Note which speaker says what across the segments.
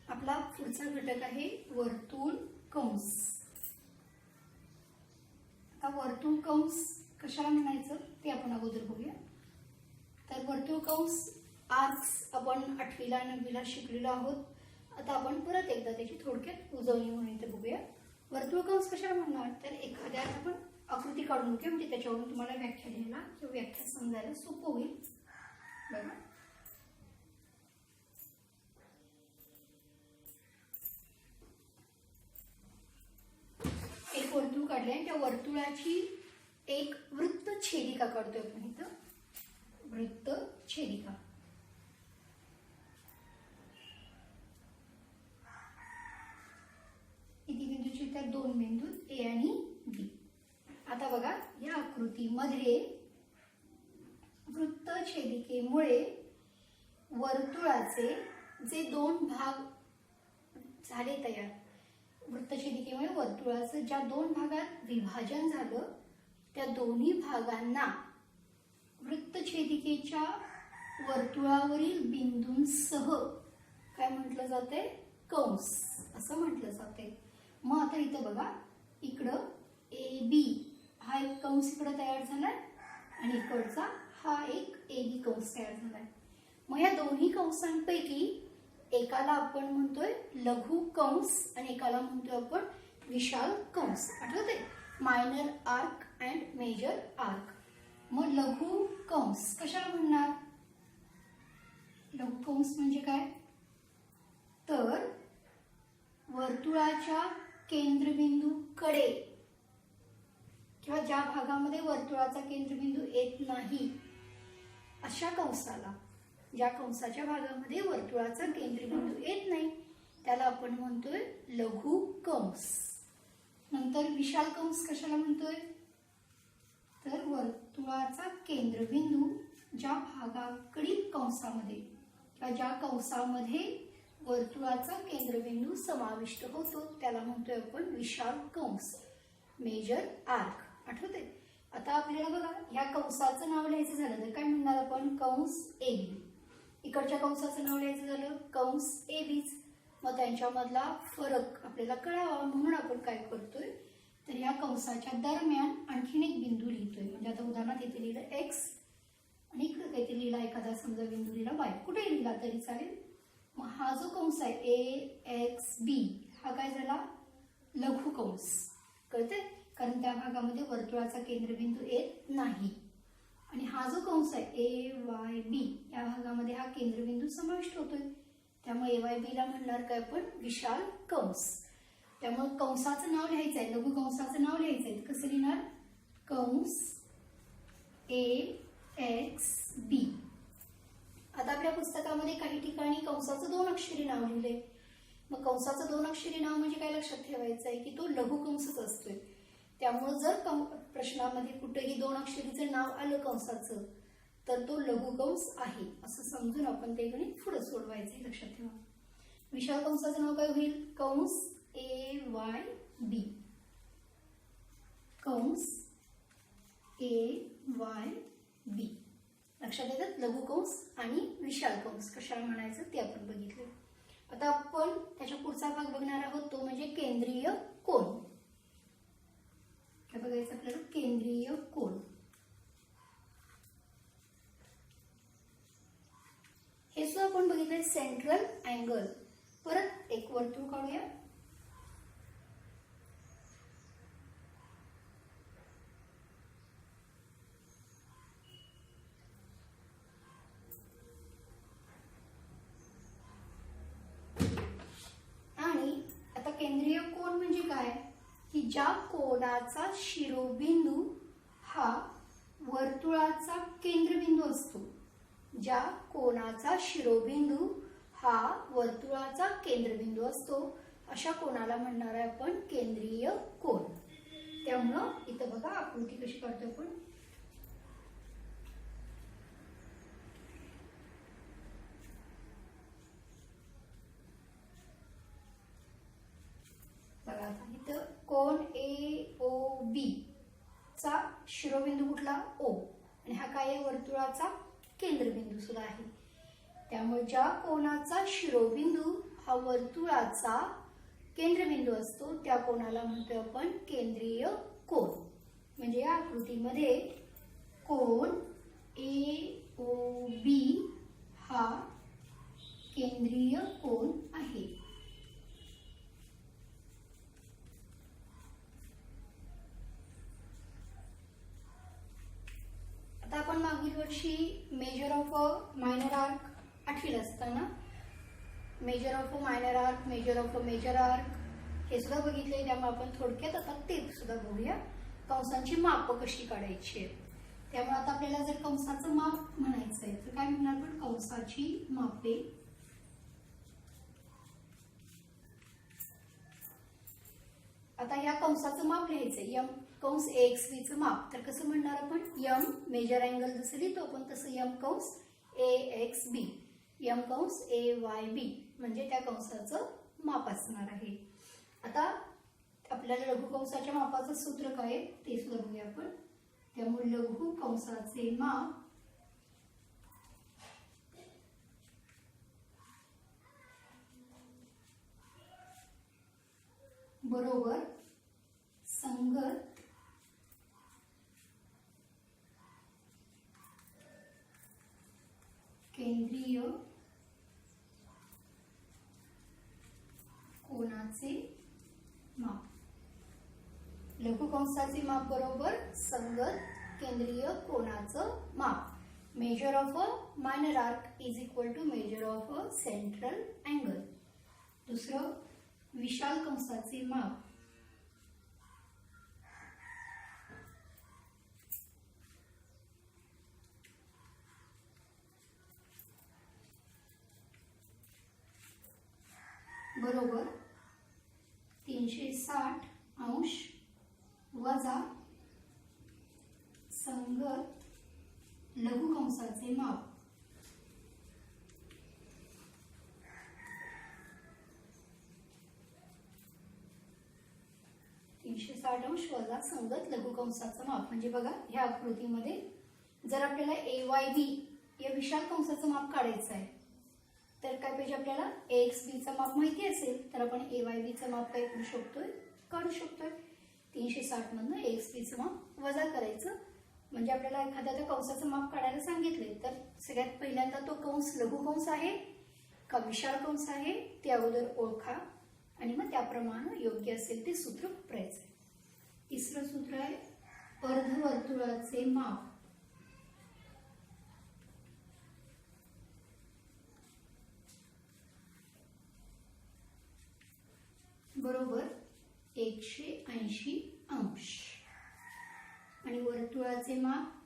Speaker 1: आपला पुढचा घटक आहे वर्तुळ कंस. आता वर्तुळ कंस कशाला म्हणायचं ते आपण अगोदर बघूया. तर वर्तुळ कंस आर्क्स आपण 8वी ला 9वी ला शिकलेलो आहोत. आता आपण परत एकदा त्याची थोडक्यात उजवणी म्हणून इथे बघूया. वर्तुळ कंस कशाला म्हणणार तर एखाद्या आपण आकृती काढून घेऊ म्हणजे त्याच्यावरून तुम्हाला व्याख्या द्यायला किंवा व्याख्या समजायला सोपं होईल. बघा एक वर्तुळ काढले आणि त्या वर्तुळाची एक वृत्त छेदिका काढतोय आपण इथं. वृत्त छेदिका किती बिंदूची तर 2 बिंदू ए आणि बी. आता बघा या आकृतीमध्ये वृत्त छेदिकेमुळे वर्तुळाचे जे 2 भाग झाले तयार, वृत्तछेदिकेमुळे वर्तुळाचं ज्या 2 भागात विभाजन झालं त्या दोन्ही भागांना वृत्तछेदिकेच्या वर्तुळावरील बिंदूंसह काय म्हटलं जाते कंस असं म्हटलं जाते. मग आता इथं बघा इकडं ए बी हा एक कंस इकडं तयार झालाय आणि इकडचा हा एक ए बी कंस तयार झालाय. मग या दोन्ही कंसांपैकी एकाला आपण म्हणतोय लघु कंस आणि एकाला म्हणतोय आपण विशाल कंस. आठवते minor arc and major arc. मग लघु कंस कशाला म्हणणार. लघु कंस म्हणजे काय तर वर्तुळाच्या केंद्रबिंदूकडे किंवा ज्या भागामध्ये वर्तुळाचा केंद्रबिंदू येत नाही अशा कंसाला, ज्या कंसाच्या भागामध्ये वर्तुळाचा केंद्रबिंदू येत नाही त्याला आपण म्हणतोय लघु कंस. नंतर विशाल कंस कशाला म्हणतोय तर वर्तुळाचा केंद्रबिंदू ज्या भागाकडील कंसामध्ये किंवा ज्या कंसामध्ये वर्तुळाचा केंद्रबिंदू समाविष्ट होतो त्याला म्हणतोय आपण विशाल कंस, मेजर आर्क. आठवते. आता आपल्याला बघा या कंसाचं नाव लिहायचं झालं तर काय म्हणणार आपण कंस ए बी. इकडच्या कंसाचं नाव लिहायचं झालं कंस ए बीच. मग त्यांच्यामधला फरक आपल्याला कळावा म्हणून आपण काय करतोय तर या कंसाच्या दरम्यान आणखीन एक बिंदू लिहितोय. म्हणजे आता उदाहरणार्थ इथे लिहिलं एक्स आणि इकडे काहीतरी लिहिला एखादा समजा बिंदू लिहिला वाय, कुठेही लिहिला तरी चालेल. मग हा जो कंस आहे ए एक्स बी हा काय झाला लघु कंस. कळते कारण त्या भागामध्ये वर्तुळाचा केंद्रबिंदू येत नाही. आणि हा जो कंस आहे ए वाय बी या भागामध्ये हा केंद्रबिंदू समाविष्ट होतोय त्यामुळे ए वाय बी ला म्हणणार काय आपण विशाल कंस. त्यामुळे कंसाचं नाव लिहायचं आहे, लघु कंसाचं नाव लिहायचं आहे. कसं लिहिणार कंस ए एक्स बी. आता आपल्या पुस्तकामध्ये काही ठिकाणी कंसाचं 2 अक्षरी नाव लिहिले. मग कंसाचं 2 अक्षरी नाव म्हणजे काय लक्षात ठेवायचं आहे की तो लघु कंसच असतोय. त्यामुळे जर प्रश्नामध्ये कुठेही 2 अक्षरीचं नाव आलं कंसाचं तर तो लघु कंस आहे असं समजून आपण ते गणित पुढे सोडवायचं लक्षात ठेवा. विशाल कंसाचं नाव काय होईल कंस ए वाय बी. कंस ए वाय बी. लक्षात येतात लघु कंस आणि विशाल कंस कशाला म्हणायचं ते आपण बघितलं. आता आपण त्याच्या पुढचा भाग बघणार आहोत तो म्हणजे केंद्रीय कोन. काय बघायचं आपल्याला केंद्रीय कोन. हे सुद्धा आपण बघितलंय सेंट्रल अँगल. परत एक वर्तुळ काढूया. आणि आता केंद्रीय कोन म्हणजे काय की ज्या कोनाचा शिरोबिंदू हा वर्तुळाचा केंद्रबिंदू असतो, ज्या कोनाचा शिरोबिंदू हा वर्तुळाचा केंद्रबिंदू असतो अशा कोनाला म्हणणार आहे आपण केंद्रीय कोन. त्यामुळं इथं बघा आकृती कशी काढतो आपण. बघा इथं कोन ए ओ बी चा शिरोबिंदू कुठला ओ, आणि हा काय आहे वर्तुळाचा केंद्रबिंदू सुद्धा आहे. त्यामुळे ज्या कोणाचा शिरोबिंदू हा वर्तुळाचा केंद्रबिंदू असतो त्या कोणाला म्हणतो आपण केंद्रीय कोन. म्हणजे या आकृतीमध्ये कोन AOB हा केंद्रीय कोन आहे. आता आपण मागील वर्षी measure of a minor arc 8वीला असताना measure of a minor arc, measure of a major arc हे सुद्धा बघितले. त्यामुळे आपण थोडक्यात आता ते सुद्धा बघूया. कंसांची माप कशी काढायची. त्यामुळे आता आपल्याला जर कंसाचं माप म्हणायचं आहे तर काय म्हणणार आपण, कंसाची मापे. आता या कंसाचं माप लिहायचंय. एम कंस AXB चं माप तर कसं म्हणणार आपण, एम मेजर अँगल जसं लिहितो आपण तसं एम कंस AXB, एम कंस AYB म्हणजे त्या कंसाचं माप असणार आहे. आता आपल्याला लघु कंसाच्या मापाचं सूत्र काय आहे ते सुद्धा बघूया आपण. त्यामुळे लघु कंसाचे माप बरोबर संगत केंद्रीय कोनाचे माप. लघु कंसाचे माप बरोबर संगत केंद्रीय कोनाचं माप. Measure of a minor arc is equal to measure of a central angle. दुसरं विशाल कंसाचे माप बरोबर 360 अंश वजा संगत लघु कंसाचे माप. अंश वजा संगत लघु कंसाचं माप. म्हणजे बघा ह्या आकृतीमध्ये जर आपल्याला AYB या विशाल कंसाचं माप काढायचं आहे तर काय पाहिजे आपल्याला, AXB चं माप माहिती असेल तर आपण AYB चं माप काय काढू शकतोय. 360 मधनं AXB चं माप वजा करायचं. म्हणजे आपल्याला एखाद्या कंसाचं माप काढायला सांगितले तर सगळ्यात पहिल्यांदा तो कंस लघु कंस आहे का विशाल कंस आहे ते अगोदर ओळखा आणि मग त्याप्रमाणे योग्य असेल ते सूत्र वापरायचं. तिसरं सूत्र आहे अर्धवर्तुळाचे माप बरोबर 180 अंश आणि वर्तुळाचे माप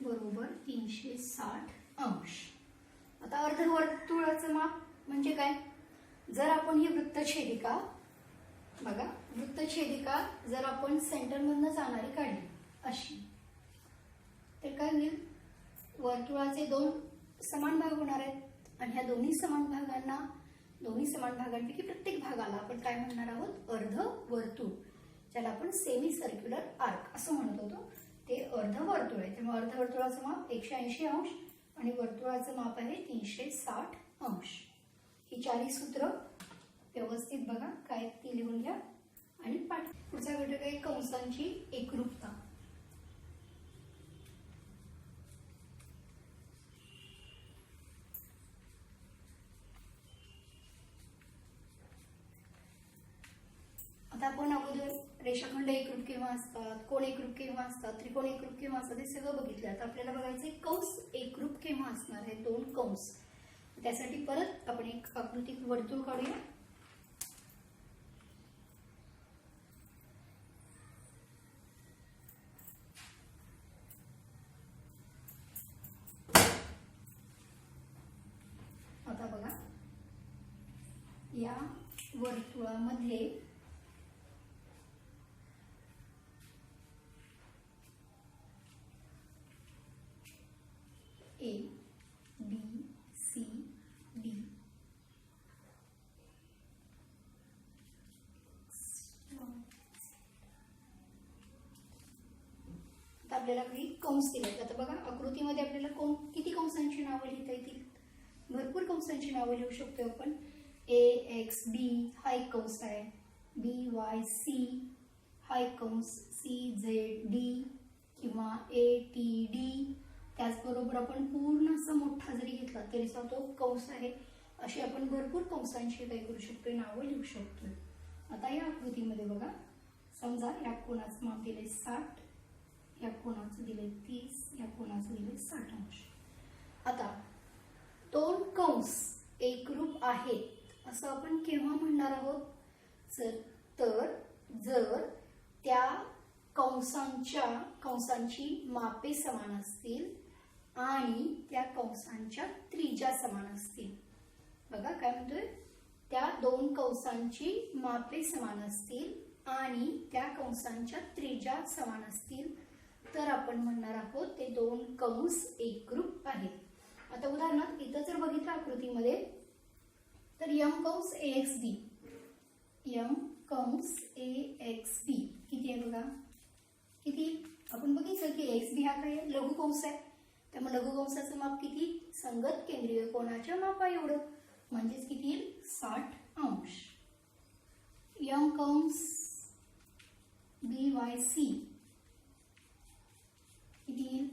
Speaker 1: बरोबर 360 अंश. आता अर्धवर्तुळाचं माप म्हणजे काय, जर आपण ही वृत्तछेदिका बघा, वृत्तछेदिका जर आपण सेंटरमधनं जाणारी काढली अशी तर काय होईल, वर्तुळाचे 2 समान भाग होणार आहेत आणि ह्या दोन्ही समान भागांपैकी प्रत्येक भागाला आपण काय म्हणणार आहोत, अर्धवर्तुळ, ज्याला आपण सेमी सर्क्युलर आर्क असं म्हणत होतो, ते अर्धवर्तुळ आहे. त्यामुळे अर्धवर्तुळाचं माप 180 अंश आणि वर्तुळाचं माप आहे 360 अंश. ही 4 सूत्र व्यवस्थित बघा काय ती लिहून घ्या आणि पाठ. पुढचा घटक आहे कंसांची एकरूपता. आता आपण अगोदर रेषाखंड एकरूप केव्हा असतात, कोण एकरूप केव्हा असतात, त्रिकोण एकरूप केव्हा असतात हे सगळं बघितलं. आता आपल्याला बघायचंय कंस एकरूप केव्हा असणार आहे, 2 कंस. त्यासाठी परत आपण एक आकृती वर्तुळ काढूया. आता बघा या वर्तुळामध्ये A, B, C, D आपल्याला काही कंस दिले. आता बघा आकृतीमध्ये आपल्याला किती कंसांची नावं लिहिता येतील? भरपूर कंसांची नावं लिहू शकतो आपण. AXB हा एक कंस आहे, BYC हा एक कंस, CZD किंवा ATD. त्याचबरोबर आपण पूर्ण असा मोठा जरी घेतला तरी तो कंस आहे. अशी आपण भरपूर कंसांची काय करू शकतो, नावं लिहू शकतो. आता या आकृतीमध्ये बघा, समजा या कोणाचं माप दिले 60, या कोणाचं दिले 30, या कोणाचं दिले 60 अंश. आता दोन कंस एकरूप आहेत असं आपण केव्हा म्हणणार आहोत? तर जर त्या कंसांची मापे समान असतील आणि त्या कंसांच्या त्रिज्या समान असतील. बघा काय म्हणतोय, त्या दोन कंसांची मापे समान असतील आणि त्या कंसांच्या त्रिज्या समान असतील तर आपण म्हणणार आहोत ते दोन कंस एकरूप आहेत. आता उदाहरणार्थ इथं जर बघितलं आकृतीमध्ये तर M कंस AXB, M कंस AXB किती आहे बघा, किती? आपण बघितलं की AXB हा काय लघु कंस आहे, त्यामुळे लघु कंसाचं माप किती? संगत केंद्रीय कोनाच्या मापा एवढं, म्हणजेच किती येईल? 60 अंश. M कंस BYC किती येईल?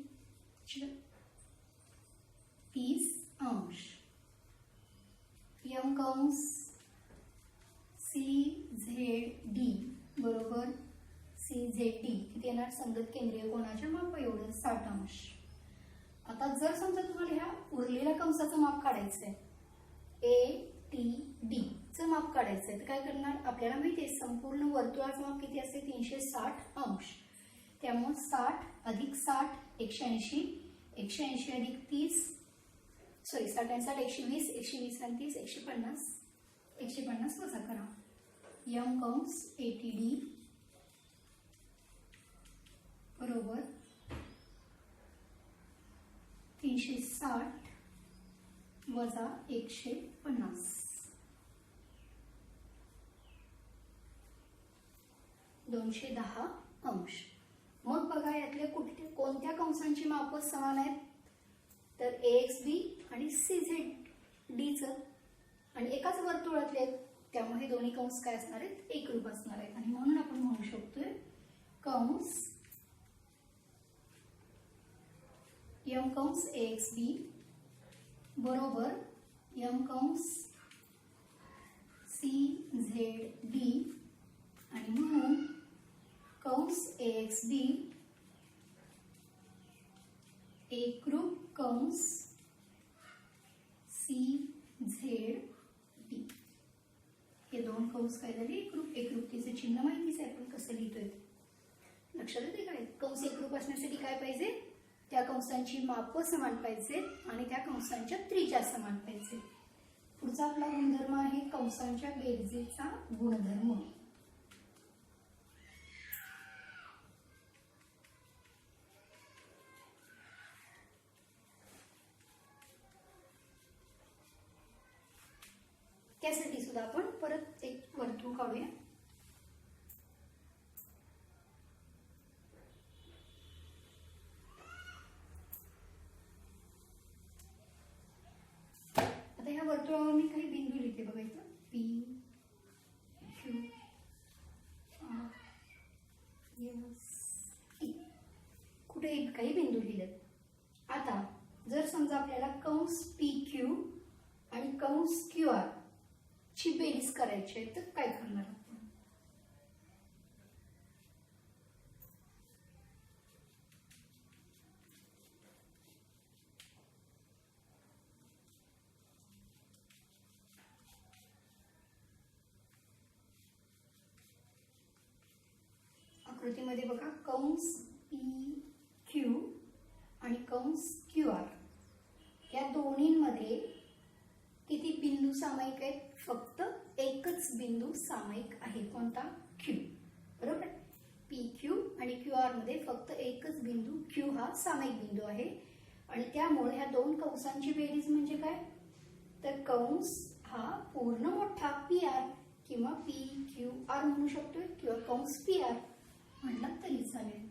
Speaker 1: 30 अंश. M कंस CZD बरोबर CZD किती येणार? संगत केंद्रीय कोनाच्या मापा एवढं 60 अंश. आता जर समजा तुम्हाला ह्या उरलेल्या कंसाचं माप काढायचं आहे, ATD चं माप काढायचं आहे, तर काय करणार? आपल्याला माहिती आहे संपूर्ण वर्तुळाचं माप किती असते? 360 अंश. त्यामुळे 60 अधिक 60 180, 180 अधिक 30, सॉरी 60 आणि 60 120, 120 आणि 30 150, 150 वजा करा. M कंस ATD बरोबर 360 वजा 150, 210 अंश. मग बघा यातल्या कोणत्या कंसांची माप समान आहेत? तर AXB आणि CZDचं, आणि एकाच वर्तुळातले आहेत, त्यामुळे दोन्ही कंस काय असणार आहेत? एकरूप असणार आहेत. आणि म्हणून आपण म्हणू शकतोय कंस M कंस AXB बरोबर M कंस CZD, आणि म्हणून कंस AXB एकरूप कंस CZD. हे दोन कंस काय झाले? एकरूप. एकरूपतेचे चिन्ह माहितीच आहे आपण कसं लिहितोय, लक्षात येते काय? कंस एकरूप असण्यासाठी काय पाहिजे? त्या कंसांची माप समान पाहिजे आणि त्या कंसांच्या त्रिज्या समान पाहिजे. पुढचा आपला गुणधर्म आहे कंसांच्या बेरजेचा गुणधर्म. त्यासाठी सुद्धा आपण परत एक वर्तुळ काढूया. आता ह्या वर्तुळावर मी काही बिंदू लिहिते बघा, इथं P Q R S T, कुठे काही बिंदू लिहिलेत. आता जर समजा आपल्याला कंस PQ आणि कंस QR ची बेरीज करायची आहे तर काय करणार आपण? आकृतीमध्ये बघा कंस PQ आणि कंस QR या दोन्हींमध्ये किती बिंदू सामायिक आहेत? फक्त एकच बिंदू सामायिक आहे, कोणता? Q. बरोबर. PQ आणि QR मध्ये फक्त एकच बिंदू Q हा सामायिक बिंदू आहे आणि त्यामुळे ह्या दोन कंसांची बेरीज म्हणजे काय? तर कंस हा पूर्ण मोठा PR किंवा PQR म्हणू शकतोय किंवा कंस PR म्हटलं तरी चालेल.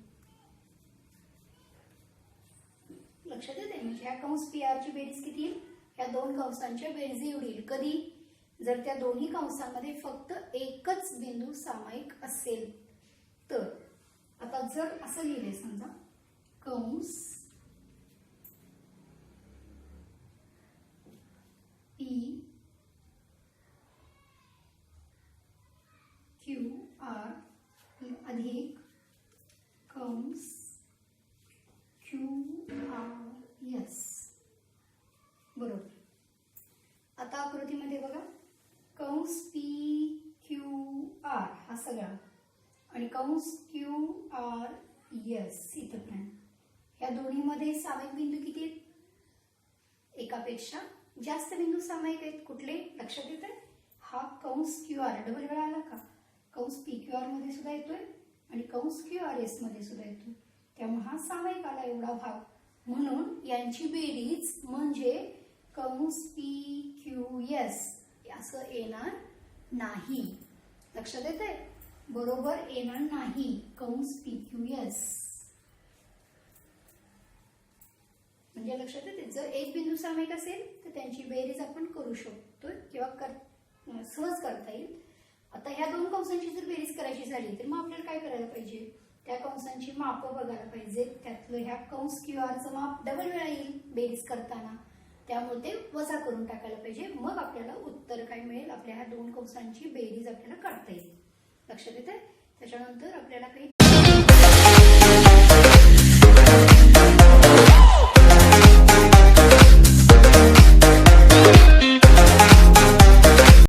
Speaker 1: लक्षात येते? म्हणजे ह्या कंस पी आर ची बेरीज किती येईल? ह्या दोन कंसांच्या बेरजी एवढी येईल. कधी? जर त्या दोन्ही कंसांमध्ये फक्त एकच बिंदू सामायिक असेल तर. आता जर असं लिहिले समजा कंस पी क्यू आर अधिक कंस क्यू आर एस बरोबर. आता आकृतीमध्ये बघा कंस पी क्यू आर हा सगळा आणि कंस क्यू आर एस इथं पण. या दोन्हीमध्ये सामायिक बिंदू किती आहेत? एकापेक्षा जास्त बिंदू सामायिक आहेत. कुठले? लक्षात येते? हा कंस क्यू आर डबल वेळा आला का? कंस पी क्यू आर मध्ये सुद्धा येतोय आणि कंस क्यू आर एस मध्ये सुद्धा येतोय. त्यामुळे हा सामायिक आला एवढा भाग. म्हणून यांची बेरीज म्हणजे कंस पी क्यू एस असं येणार नाही. लक्षात येते? बरोबर येणार नाही कंस पी क्यू एस. म्हणजे लक्षात येते जर एक बिंदू सामायिक असेल तर त्यांची बेरीज आपण करू शकतो किंवा सहज करता येईल. आता ह्या दोन कंसांची जर बेरीज करायची झाली तर मग आपल्याला काय करायला पाहिजे? त्या कंसांची मापं बघायला पाहिजे. त्यातलं ह्या कंस क्यू आरचं माप डबल वेळा येईल बेरीज करताना. त्यामुळे ते वजा करून टाकायला पाहिजे. मग आपल्याला उत्तर काय मिळेल? आपल्या ह्या दोन कंसांची बेरीज आपल्याला काढता येईल. लक्षात येते? त्याच्यानंतर आपल्याला काही